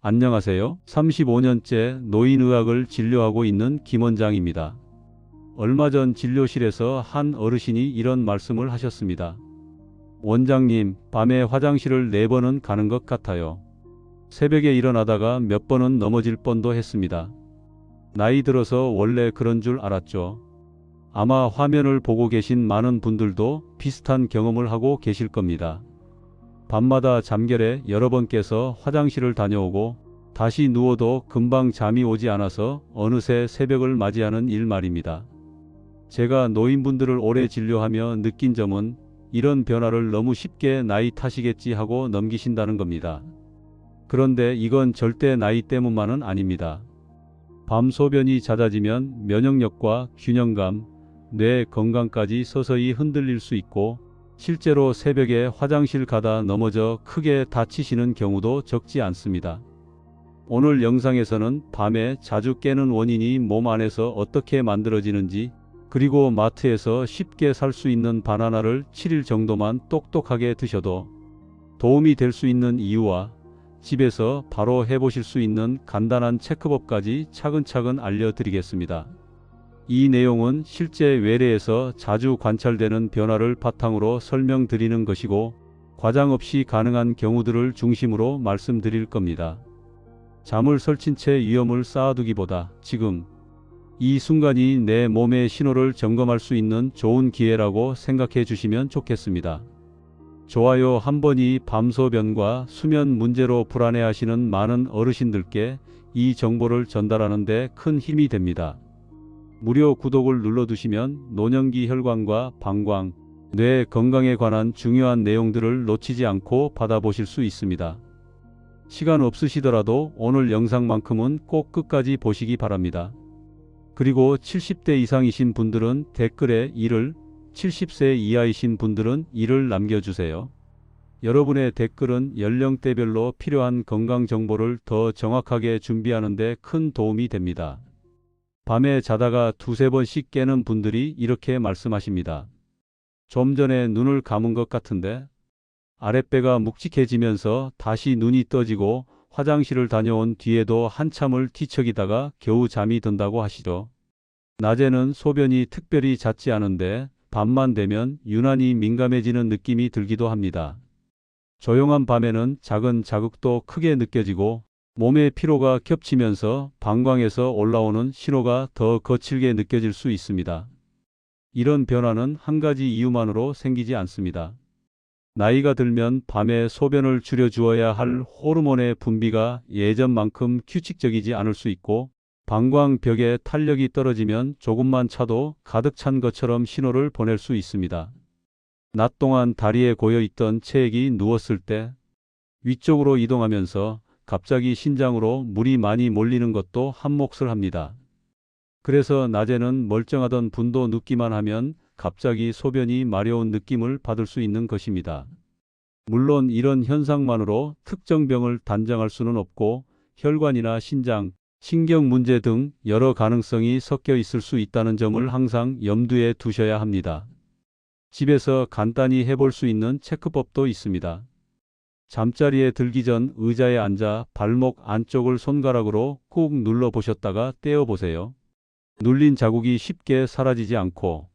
안녕하세요. 35년째 노인의학을 진료하고 있는 김원장입니다. 얼마 전 진료실에서 한 어르신이 이런 말씀을 하셨습니다. 원장님, 밤에 화장실을 4번은 가는 것 같아요. 새벽에 일어나다가 몇 번은 넘어질 뻔도 했습니다. 나이 들어서 원래 그런 줄 알았죠. 아마 화면을 보고 계신 많은 분들도 비슷한 경험을 하고 계실 겁니다. 밤마다 잠결에 여러 번 깨서 화장실을 다녀오고 다시 누워도 금방 잠이 오지 않아서 어느새 새벽을 맞이하는 일 말입니다. 제가 노인분들을 오래 진료하며 느낀 점은 이런 변화를 너무 쉽게 나이 탓이겠지 하고 넘기신다는 겁니다. 그런데 이건 절대 나이 때문만은 아닙니다. 밤 소변이 잦아지면 면역력과 균형감, 뇌 건강까지 서서히 흔들릴 수 있고 실제로 새벽에 화장실 가다 넘어져 크게 다치시는 경우도 적지 않습니다. 오늘 영상에서는 밤에 자주 깨는 원인이 몸 안에서 어떻게 만들어지는지, 그리고 마트에서 쉽게 살 수 있는 바나나를 7일 정도만 똑똑하게 드셔도 도움이 될 수 있는 이유와 집에서 바로 해보실 수 있는 간단한 체크법까지 차근차근 알려드리겠습니다. 이 내용은 실제 외래에서 자주 관찰되는 변화를 바탕으로 설명드리는 것이고 과장 없이 가능한 경우들을 중심으로 말씀드릴 겁니다. 잠을 설친 채 위험을 쌓아두기보다 지금 이 순간이 내 몸의 신호를 점검할 수 있는 좋은 기회라고 생각해 주시면 좋겠습니다. 좋아요 한 번이 밤소변과 수면 문제로 불안해하시는 많은 어르신들께 이 정보를 전달하는 데 큰 힘이 됩니다. 무료 구독을 눌러두시면 노년기 혈관과 방광, 뇌 건강에 관한 중요한 내용들을 놓치지 않고 받아보실 수 있습니다. 시간 없으시더라도 오늘 영상만큼은 꼭 끝까지 보시기 바랍니다. 그리고 70대 이상이신 분들은 댓글에 1을, 70세 이하이신 분들은 1을 남겨주세요. 여러분의 댓글은 연령대별로 필요한 건강 정보를 더 정확하게 준비하는 데 큰 도움이 됩니다. 밤에 자다가 두세 번씩 깨는 분들이 이렇게 말씀하십니다. 좀 전에 눈을 감은 것 같은데 아랫배가 묵직해지면서 다시 눈이 떠지고 화장실을 다녀온 뒤에도 한참을 뒤척이다가 겨우 잠이 든다고 하시죠. 낮에는 소변이 특별히 잦지 않은데 밤만 되면 유난히 민감해지는 느낌이 들기도 합니다. 조용한 밤에는 작은 자극도 크게 느껴지고 몸의 피로가 겹치면서 방광에서 올라오는 신호가 더 거칠게 느껴질 수 있습니다. 이런 변화는 한 가지 이유만으로 생기지 않습니다. 나이가 들면 밤에 소변을 줄여주어야 할 호르몬의 분비가 예전만큼 규칙적이지 않을 수 있고 방광벽의 탄력이 떨어지면 조금만 차도 가득 찬 것처럼 신호를 보낼 수 있습니다. 낮 동안 다리에 고여있던 체액이 누웠을 때 위쪽으로 이동하면서 갑자기 신장으로 물이 많이 몰리는 것도 한몫을 합니다. 그래서 낮에는 멀쩡하던 분도 눕기만 하면 갑자기 소변이 마려운 느낌을 받을 수 있는 것입니다. 물론 이런 현상만으로 특정 병을 단정할 수는 없고 혈관이나 신장, 신경 문제 등 여러 가능성이 섞여 있을 수 있다는 점을 항상 염두에 두셔야 합니다. 집에서 간단히 해볼 수 있는 체크법도 있습니다. 잠자리에 들기 전 의자에 앉아 발목 안쪽을 손가락으로 꾹 눌러 보셨다가 떼어 보세요. 눌린 자국이 쉽게 사라지지 않고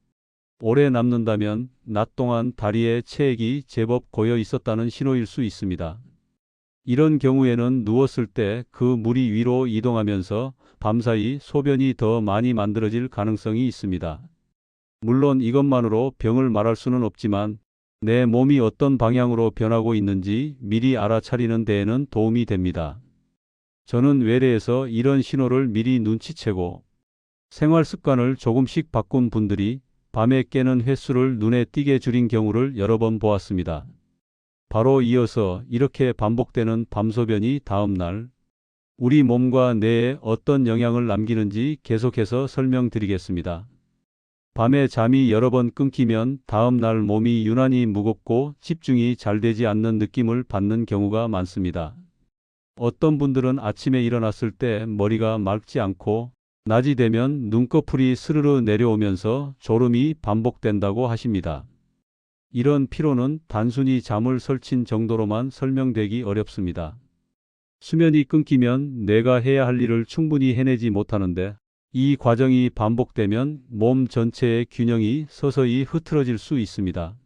오래 남는다면 낮 동안 다리에 체액이 제법 고여 있었다는 신호일 수 있습니다. 이런 경우에는 누웠을 때 그 물이 위로 이동하면서 밤사이 소변이 더 많이 만들어질 가능성이 있습니다. 물론 이것만으로 병을 말할 수는 없지만 내 몸이 어떤 방향으로 변하고 있는지 미리 알아차리는 데에는 도움이 됩니다. 저는 외래에서 이런 신호를 미리 눈치채고 생활 습관을 조금씩 바꾼 분들이 밤에 깨는 횟수를 눈에 띄게 줄인 경우를 여러 번 보았습니다. 바로 이어서 이렇게 반복되는 밤소변이 다음날 우리 몸과 뇌에 어떤 영향을 남기는지 계속해서 설명드리겠습니다. 밤에 잠이 여러 번 끊기면 다음 날 몸이 유난히 무겁고 집중이 잘 되지 않는 느낌을 받는 경우가 많습니다. 어떤 분들은 아침에 일어났을 때 머리가 맑지 않고 낮이 되면 눈꺼풀이 스르르 내려오면서 졸음이 반복된다고 하십니다. 이런 피로는 단순히 잠을 설친 정도로만 설명되기 어렵습니다. 수면이 끊기면 내가 해야 할 일을 충분히 해내지 못하는데 이 과정이 반복되면 몸 전체의 균형이 서서히 흐트러질 수 있습니다.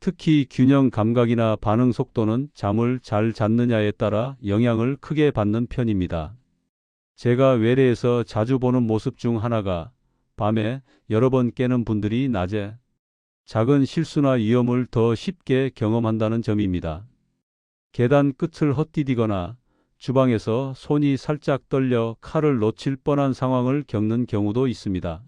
특히 균형 감각이나 반응 속도는 잠을 잘 잤느냐에 따라 영향을 크게 받는 편입니다. 제가 외래에서 자주 보는 모습 중 하나가 밤에 여러 번 깨는 분들이 낮에 작은 실수나 위험을 더 쉽게 경험한다는 점입니다. 계단 끝을 헛디디거나 주방에서 손이 살짝 떨려 칼을 놓칠 뻔한 상황을 겪는 경우도 있습니다.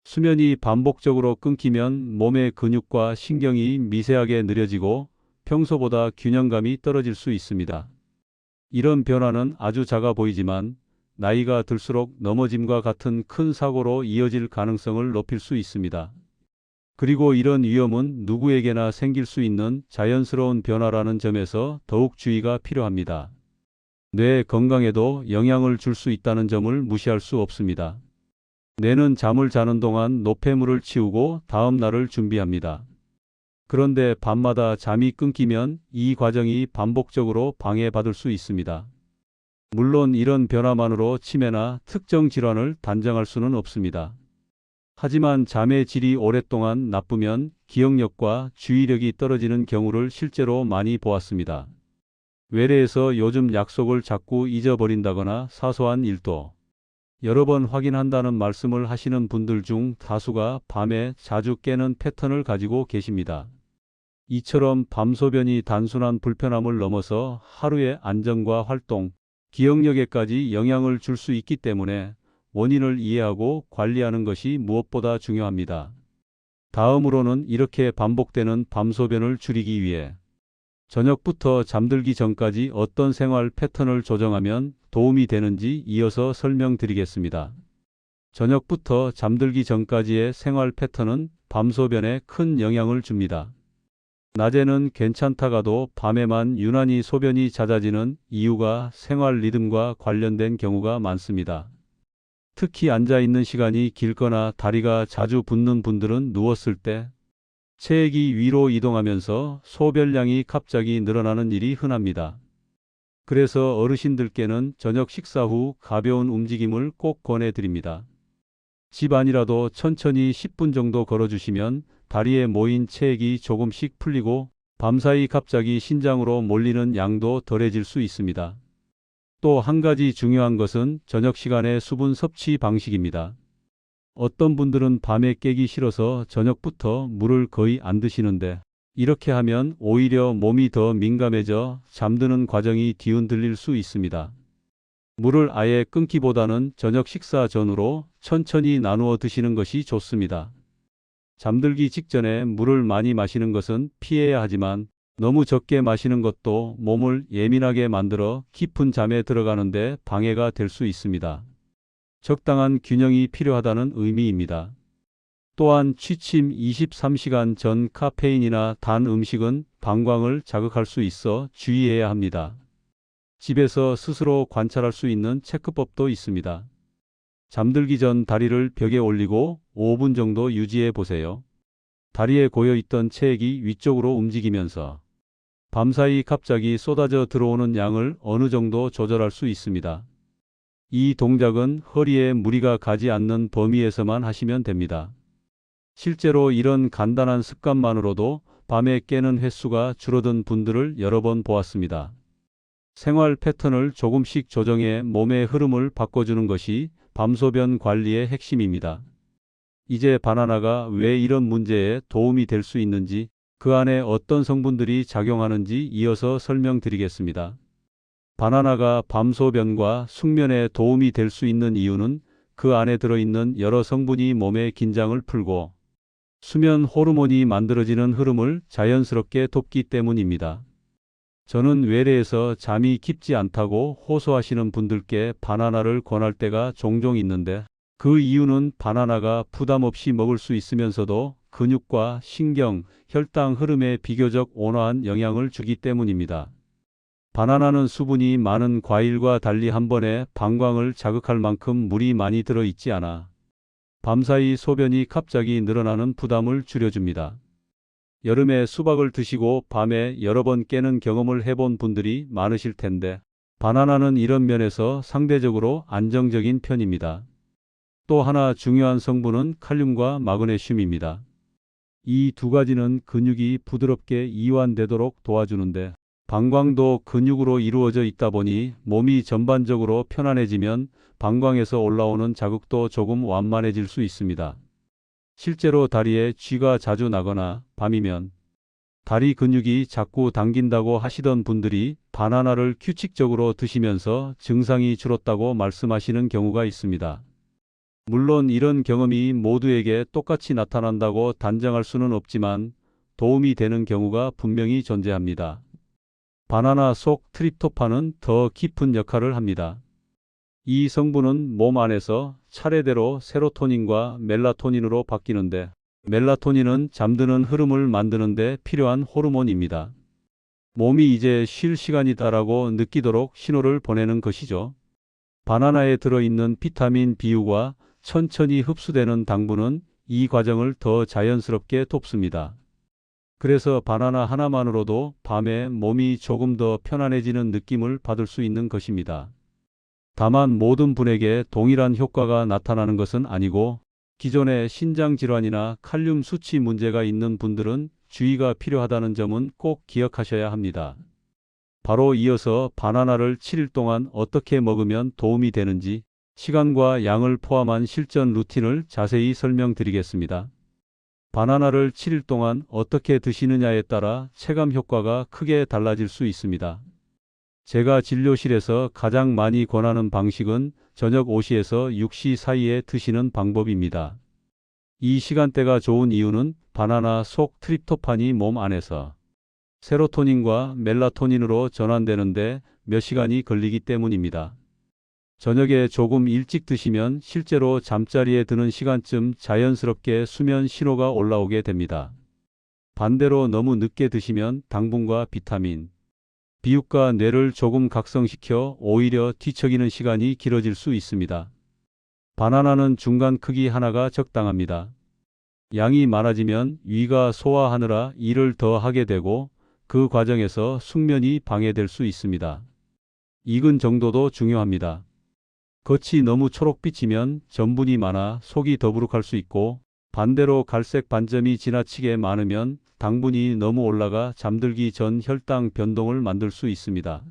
수면이 반복적으로 끊기면 몸의 근육과 신경이 미세하게 느려지고 평소보다 균형감이 떨어질 수 있습니다. 이런 변화는 아주 작아 보이지만 나이가 들수록 넘어짐과 같은 큰 사고로 이어질 가능성을 높일 수 있습니다. 그리고 이런 위험은 누구에게나 생길 수 있는 자연스러운 변화라는 점에서 더욱 주의가 필요합니다. 뇌 건강에도 영향을 줄 수 있다는 점을 무시할 수 없습니다. 뇌는 잠을 자는 동안 노폐물을 치우고 다음 날을 준비합니다. 그런데 밤마다 잠이 끊기면 이 과정이 반복적으로 방해받을 수 있습니다. 물론 이런 변화만으로 치매나 특정 질환을 단정할 수는 없습니다. 하지만 잠의 질이 오랫동안 나쁘면 기억력과 주의력이 떨어지는 경우를 실제로 많이 보았습니다. 외래에서 요즘 약속을 자꾸 잊어버린다거나 사소한 일도 여러 번 확인한다는 말씀을 하시는 분들 중 다수가 밤에 자주 깨는 패턴을 가지고 계십니다. 이처럼 밤소변이 단순한 불편함을 넘어서 하루의 안정과 활동, 기억력에까지 영향을 줄 수 있기 때문에 원인을 이해하고 관리하는 것이 무엇보다 중요합니다. 다음으로는 이렇게 반복되는 밤소변을 줄이기 위해 저녁부터 잠들기 전까지 어떤 생활 패턴을 조정하면 도움이 되는지 이어서 설명드리겠습니다. 저녁부터 잠들기 전까지의 생활 패턴은 밤소변에 큰 영향을 줍니다. 낮에는 괜찮다가도 밤에만 유난히 소변이 잦아지는 이유가 생활 리듬과 관련된 경우가 많습니다. 특히 앉아있는 시간이 길거나 다리가 자주 붓는 분들은 누웠을 때 체액이 위로 이동하면서 소변량이 갑자기 늘어나는 일이 흔합니다. 그래서 어르신들께는 저녁 식사 후 가벼운 움직임을 꼭 권해드립니다. 집 안이라도 천천히 10분 정도 걸어주시면 다리에 모인 체액이 조금씩 풀리고 밤사이 갑자기 신장으로 몰리는 양도 덜해질 수 있습니다. 또 한 가지 중요한 것은 저녁 시간의 수분 섭취 방식입니다. 어떤 분들은 밤에 깨기 싫어서 저녁부터 물을 거의 안 드시는데 이렇게 하면 오히려 몸이 더 민감해져 잠드는 과정이 뒤흔들릴 수 있습니다. 물을 아예 끊기보다는 저녁 식사 전후로 천천히 나누어 드시는 것이 좋습니다. 잠들기 직전에 물을 많이 마시는 것은 피해야 하지만 너무 적게 마시는 것도 몸을 예민하게 만들어 깊은 잠에 들어가는데 방해가 될 수 있습니다. 적당한 균형이 필요하다는 의미입니다. 또한 취침 23시간 전 카페인이나 단 음식은 방광을 자극할 수 있어 주의해야 합니다. 집에서 스스로 관찰할 수 있는 체크법도 있습니다. 잠들기 전 다리를 벽에 올리고 5분 정도 유지해 보세요. 다리에 고여있던 체액이 위쪽으로 움직이면서 밤사이 갑자기 쏟아져 들어오는 양을 어느 정도 조절할 수 있습니다. 이 동작은 허리에 무리가 가지 않는 범위에서만 하시면 됩니다. 실제로 이런 간단한 습관만으로도 밤에 깨는 횟수가 줄어든 분들을 여러 번 보았습니다. 생활 패턴을 조금씩 조정해 몸의 흐름을 바꿔주는 것이 밤소변 관리의 핵심입니다. 이제 바나나가 왜 이런 문제에 도움이 될 수 있는지, 그 안에 어떤 성분들이 작용하는지 이어서 설명드리겠습니다. 바나나가 밤소변과 숙면에 도움이 될 수 있는 이유는 그 안에 들어있는 여러 성분이 몸의 긴장을 풀고 수면 호르몬이 만들어지는 흐름을 자연스럽게 돕기 때문입니다. 저는 외래에서 잠이 깊지 않다고 호소하시는 분들께 바나나를 권할 때가 종종 있는데 그 이유는 바나나가 부담 없이 먹을 수 있으면서도 근육과 신경, 혈당 흐름에 비교적 온화한 영향을 주기 때문입니다. 바나나는 수분이 많은 과일과 달리 한 번에 방광을 자극할 만큼 물이 많이 들어있지 않아 밤사이 소변이 갑자기 늘어나는 부담을 줄여줍니다. 여름에 수박을 드시고 밤에 여러 번 깨는 경험을 해본 분들이 많으실 텐데 바나나는 이런 면에서 상대적으로 안정적인 편입니다. 또 하나 중요한 성분은 칼륨과 마그네슘입니다. 이 두 가지는 근육이 부드럽게 이완되도록 도와주는데 방광도 근육으로 이루어져 있다 보니 몸이 전반적으로 편안해지면 방광에서 올라오는 자극도 조금 완만해질 수 있습니다. 실제로 다리에 쥐가 자주 나거나 밤이면 다리 근육이 자꾸 당긴다고 하시던 분들이 바나나를 규칙적으로 드시면서 증상이 줄었다고 말씀하시는 경우가 있습니다. 물론 이런 경험이 모두에게 똑같이 나타난다고 단정할 수는 없지만 도움이 되는 경우가 분명히 존재합니다. 바나나 속 트립토판은 더 깊은 역할을 합니다. 이 성분은 몸 안에서 차례대로 세로토닌과 멜라토닌으로 바뀌는데 멜라토닌은 잠드는 흐름을 만드는 데 필요한 호르몬입니다. 몸이 이제 쉴 시간이다라고 느끼도록 신호를 보내는 것이죠. 바나나에 들어있는 비타민 B유가 천천히 흡수되는 당분은 이 과정을 더 자연스럽게 돕습니다. 그래서 바나나 하나만으로도 밤에 몸이 조금 더 편안해지는 느낌을 받을 수 있는 것입니다. 다만 모든 분에게 동일한 효과가 나타나는 것은 아니고 기존의 신장질환이나 칼륨 수치 문제가 있는 분들은 주의가 필요하다는 점은 꼭 기억하셔야 합니다. 바로 이어서 바나나를 7일 동안 어떻게 먹으면 도움이 되는지 시간과 양을 포함한 실전 루틴을 자세히 설명드리겠습니다. 바나나를 7일 동안 어떻게 드시느냐에 따라 체감 효과가 크게 달라질 수 있습니다. 제가 진료실에서 가장 많이 권하는 방식은 저녁 5시에서 6시 사이에 드시는 방법입니다. 이 시간대가 좋은 이유는 바나나 속 트립토판이 몸 안에서 세로토닌과 멜라토닌으로 전환되는데 몇 시간이 걸리기 때문입니다. 저녁에 조금 일찍 드시면 실제로 잠자리에 드는 시간쯤 자연스럽게 수면 신호가 올라오게 됩니다. 반대로 너무 늦게 드시면 당분과 비타민 B유가 뇌를 조금 각성시켜 오히려 뒤척이는 시간이 길어질 수 있습니다. 바나나는 중간 크기 하나가 적당합니다. 양이 많아지면 위가 소화하느라 일을 더 하게 되고 그 과정에서 숙면이 방해될 수 있습니다. 익은 정도도 중요합니다. 겉이 너무 초록빛이면 전분이 많아 속이 더부룩할 수 있고 반대로 갈색 반점이 지나치게 많으면 당분이 너무 올라가 잠들기 전 혈당 변동을 만들 수 있습니다.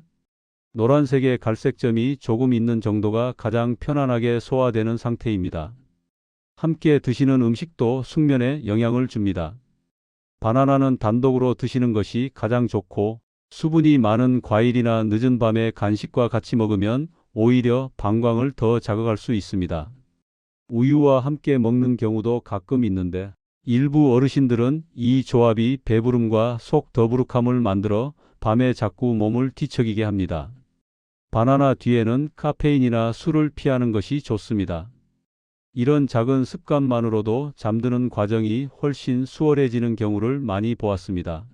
노란색의 갈색점이 조금 있는 정도가 가장 편안하게 소화되는 상태입니다. 함께 드시는 음식도 숙면에 영향을 줍니다. 바나나는 단독으로 드시는 것이 가장 좋고 수분이 많은 과일이나 늦은 밤에 간식과 같이 먹으면 오히려 방광을 더 자극할 수 있습니다. 우유와 함께 먹는 경우도 가끔 있는데 일부 어르신들은 이 조합이 배부름과 속 더부룩함을 만들어 밤에 자꾸 몸을 뒤척이게 합니다. 바나나 뒤에는 카페인이나 술을 피하는 것이 좋습니다. 이런 작은 습관만으로도 잠드는 과정이 훨씬 수월해지는 경우를 많이 보았습니다.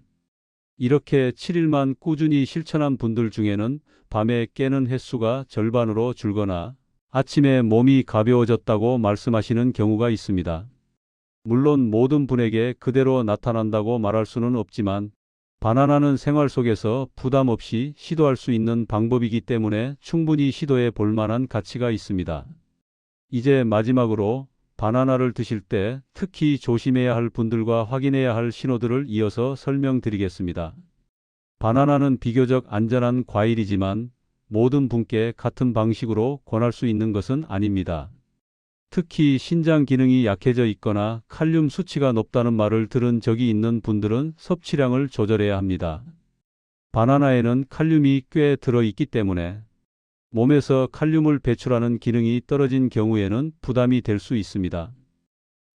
이렇게 7일만 꾸준히 실천한 분들 중에는 밤에 깨는 횟수가 절반으로 줄거나 아침에 몸이 가벼워졌다고 말씀하시는 경우가 있습니다. 물론 모든 분에게 그대로 나타난다고 말할 수는 없지만 바나나는 생활 속에서 부담 없이 시도할 수 있는 방법이기 때문에 충분히 시도해 볼 만한 가치가 있습니다. 이제 마지막으로 바나나를 드실 때 특히 조심해야 할 분들과 확인해야 할 신호들을 이어서 설명드리겠습니다. 바나나는 비교적 안전한 과일이지만 모든 분께 같은 방식으로 권할 수 있는 것은 아닙니다. 특히 신장 기능이 약해져 있거나 칼륨 수치가 높다는 말을 들은 적이 있는 분들은 섭취량을 조절해야 합니다. 바나나에는 칼륨이 꽤 들어있기 때문에 몸에서 칼륨을 배출하는 기능이 떨어진 경우에는 부담이 될 수 있습니다.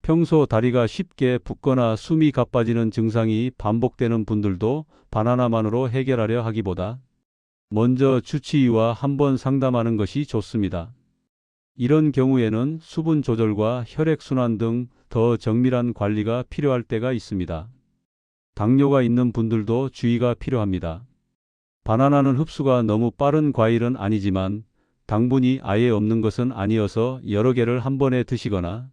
평소 다리가 쉽게 붓거나 숨이 가빠지는 증상이 반복되는 분들도 바나나만으로 해결하려 하기보다 먼저 주치의와 한번 상담하는 것이 좋습니다. 이런 경우에는 수분 조절과 혈액순환 등 더 정밀한 관리가 필요할 때가 있습니다. 당뇨가 있는 분들도 주의가 필요합니다. 바나나는 흡수가 너무 빠른 과일은 아니지만 당분이 아예 없는 것은 아니어서 여러 개를 한 번에 드시거나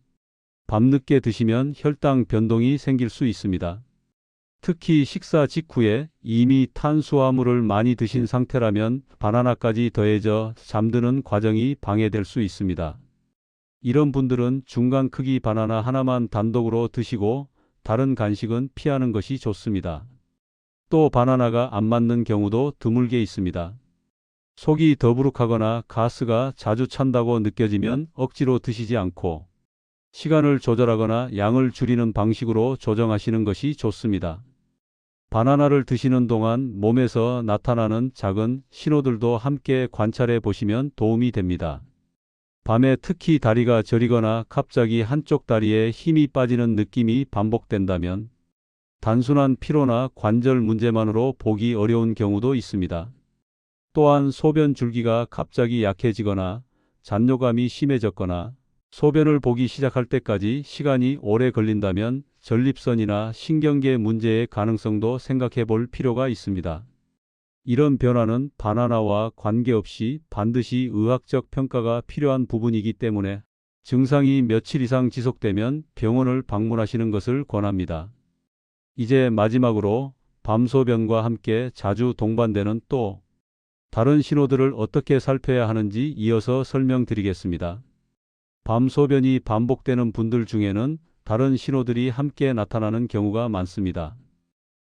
밤늦게 드시면 혈당 변동이 생길 수 있습니다. 특히 식사 직후에 이미 탄수화물을 많이 드신 상태라면 바나나까지 더해져 잠드는 과정이 방해될 수 있습니다. 이런 분들은 중간 크기 바나나 하나만 단독으로 드시고 다른 간식은 피하는 것이 좋습니다. 또 바나나가 안 맞는 경우도 드물게 있습니다. 속이 더부룩하거나 가스가 자주 찬다고 느껴지면 억지로 드시지 않고 시간을 조절하거나 양을 줄이는 방식으로 조정하시는 것이 좋습니다. 바나나를 드시는 동안 몸에서 나타나는 작은 신호들도 함께 관찰해 보시면 도움이 됩니다. 밤에 특히 다리가 저리거나 갑자기 한쪽 다리에 힘이 빠지는 느낌이 반복된다면 단순한 피로나 관절 문제만으로 보기 어려운 경우도 있습니다. 또한 소변 줄기가 갑자기 약해지거나 잔뇨감이 심해졌거나 소변을 보기 시작할 때까지 시간이 오래 걸린다면 전립선이나 신경계 문제의 가능성도 생각해 볼 필요가 있습니다. 이런 변화는 바나나와 관계없이 반드시 의학적 평가가 필요한 부분이기 때문에 증상이 며칠 이상 지속되면 병원을 방문하시는 것을 권합니다. 이제 마지막으로 밤소변과 함께 자주 동반되는 또 다른 신호들을 어떻게 살펴야 하는지 이어서 설명드리겠습니다. 밤소변이 반복되는 분들 중에는 다른 신호들이 함께 나타나는 경우가 많습니다.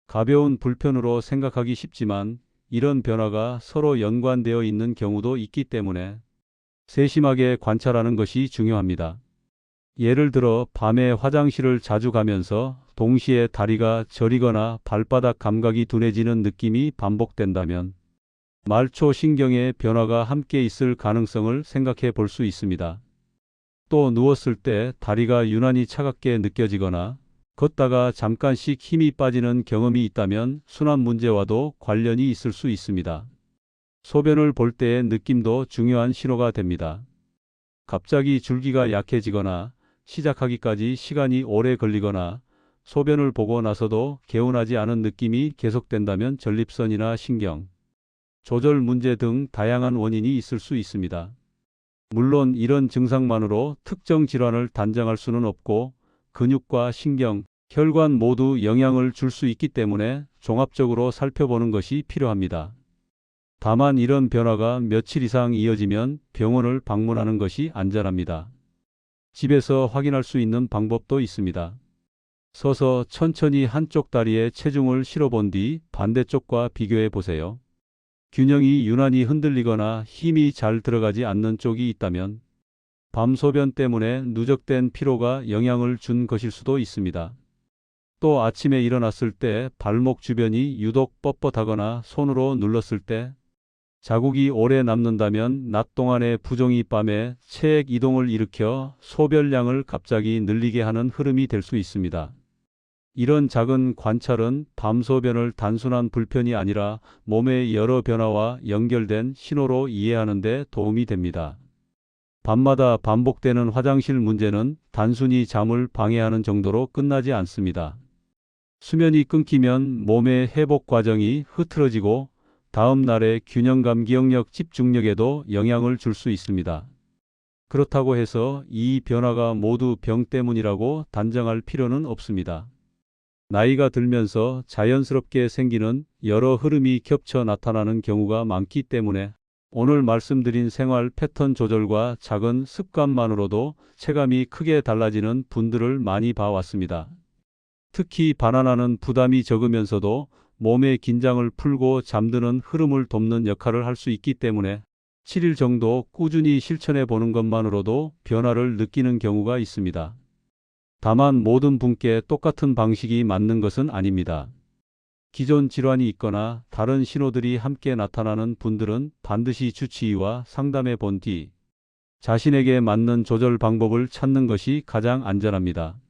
가벼운 불편으로 생각하기 쉽지만 이런 변화가 서로 연관되어 있는 경우도 있기 때문에 세심하게 관찰하는 것이 중요합니다. 예를 들어 밤에 화장실을 자주 가면서 동시에 다리가 저리거나 발바닥 감각이 둔해지는 느낌이 반복된다면 말초 신경의 변화가 함께 있을 가능성을 생각해 볼 수 있습니다. 또 누웠을 때 다리가 유난히 차갑게 느껴지거나 걷다가 잠깐씩 힘이 빠지는 경험이 있다면 순환 문제와도 관련이 있을 수 있습니다. 소변을 볼 때의 느낌도 중요한 신호가 됩니다. 갑자기 줄기가 약해지거나 시작하기까지 시간이 오래 걸리거나 소변을 보고 나서도 개운하지 않은 느낌이 계속된다면 전립선이나 신경 조절 문제 등 다양한 원인이 있을 수 있습니다. 물론 이런 증상만으로 특정 질환을 단정할 수는 없고 근육과 신경, 혈관 모두 영향을 줄 수 있기 때문에 종합적으로 살펴보는 것이 필요합니다. 다만 이런 변화가 며칠 이상 이어지면 병원을 방문하는 것이 안전합니다. 집에서 확인할 수 있는 방법도 있습니다. 서서 천천히 한쪽 다리에 체중을 실어본 뒤 반대쪽과 비교해 보세요. 균형이 유난히 흔들리거나 힘이 잘 들어가지 않는 쪽이 있다면 밤소변 때문에 누적된 피로가 영향을 준 것일 수도 있습니다. 또 아침에 일어났을 때 발목 주변이 유독 뻣뻣하거나 손으로 눌렀을 때 자국이 오래 남는다면 낮 동안의 부종이 밤에 체액 이동을 일으켜 소변량을 갑자기 늘리게 하는 흐름이 될 수 있습니다. 이런 작은 관찰은 밤소변을 단순한 불편이 아니라 몸의 여러 변화와 연결된 신호로 이해하는 데 도움이 됩니다. 밤마다 반복되는 화장실 문제는 단순히 잠을 방해하는 정도로 끝나지 않습니다. 수면이 끊기면 몸의 회복 과정이 흐트러지고 다음 날의 균형감, 기억력, 집중력에도 영향을 줄 수 있습니다. 그렇다고 해서 이 변화가 모두 병 때문이라고 단정할 필요는 없습니다. 나이가 들면서 자연스럽게 생기는 여러 흐름이 겹쳐 나타나는 경우가 많기 때문에 오늘 말씀드린 생활 패턴 조절과 작은 습관만으로도 체감이 크게 달라지는 분들을 많이 봐왔습니다. 특히 바나나는 부담이 적으면서도 몸의 긴장을 풀고 잠드는 흐름을 돕는 역할을 할 수 있기 때문에 7일 정도 꾸준히 실천해 보는 것만으로도 변화를 느끼는 경우가 있습니다. 다만 모든 분께 똑같은 방식이 맞는 것은 아닙니다. 기존 질환이 있거나 다른 신호들이 함께 나타나는 분들은 반드시 주치의와 상담해 본 뒤 자신에게 맞는 조절 방법을 찾는 것이 가장 안전합니다.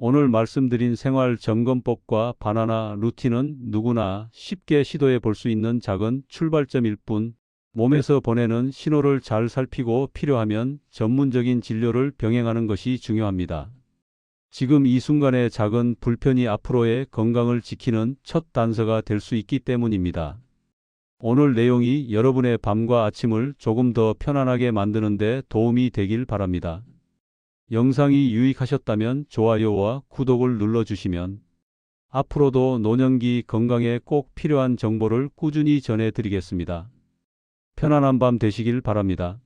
오늘 말씀드린 생활 점검법과 바나나 루틴은 누구나 쉽게 시도해 볼 수 있는 작은 출발점일 뿐, 몸에서 보내는 신호를 잘 살피고 필요하면 전문적인 진료를 병행하는 것이 중요합니다. 지금 이 순간의 작은 불편이 앞으로의 건강을 지키는 첫 단서가 될 수 있기 때문입니다. 오늘 내용이 여러분의 밤과 아침을 조금 더 편안하게 만드는 데 도움이 되길 바랍니다. 영상이 유익하셨다면 좋아요와 구독을 눌러주시면 앞으로도 노년기 건강에 꼭 필요한 정보를 꾸준히 전해드리겠습니다. 편안한 밤 되시길 바랍니다.